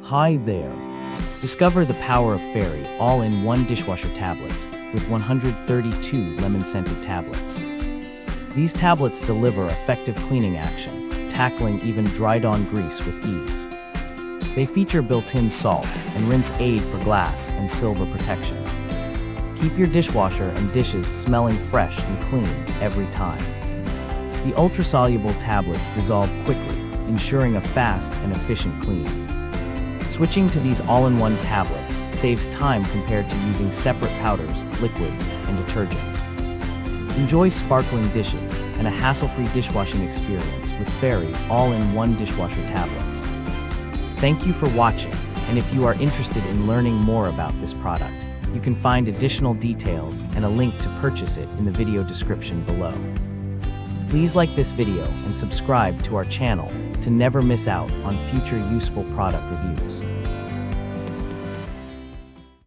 Hi there! Discover the power of Fairy All-in-1 Dishwasher Tablets with 132 lemon-scented tablets. These tablets deliver effective cleaning action, tackling even dried-on grease with ease. They feature built-in salt and rinse aid for glass and silver protection. Keep your dishwasher and dishes smelling fresh and clean every time. The ultra-soluble tablets dissolve quickly, ensuring a fast and efficient clean. Switching to these all-in-one tablets saves time compared to using separate powders, liquids, and detergents. Enjoy sparkling dishes and a hassle-free dishwashing experience with Fairy All-in-1 Dishwasher Tablets. Thank you for watching, and if you are interested in learning more about this product, you can find additional details and a link to purchase it in the video description below. Please like this video and subscribe to our channel to never miss out on future useful product reviews.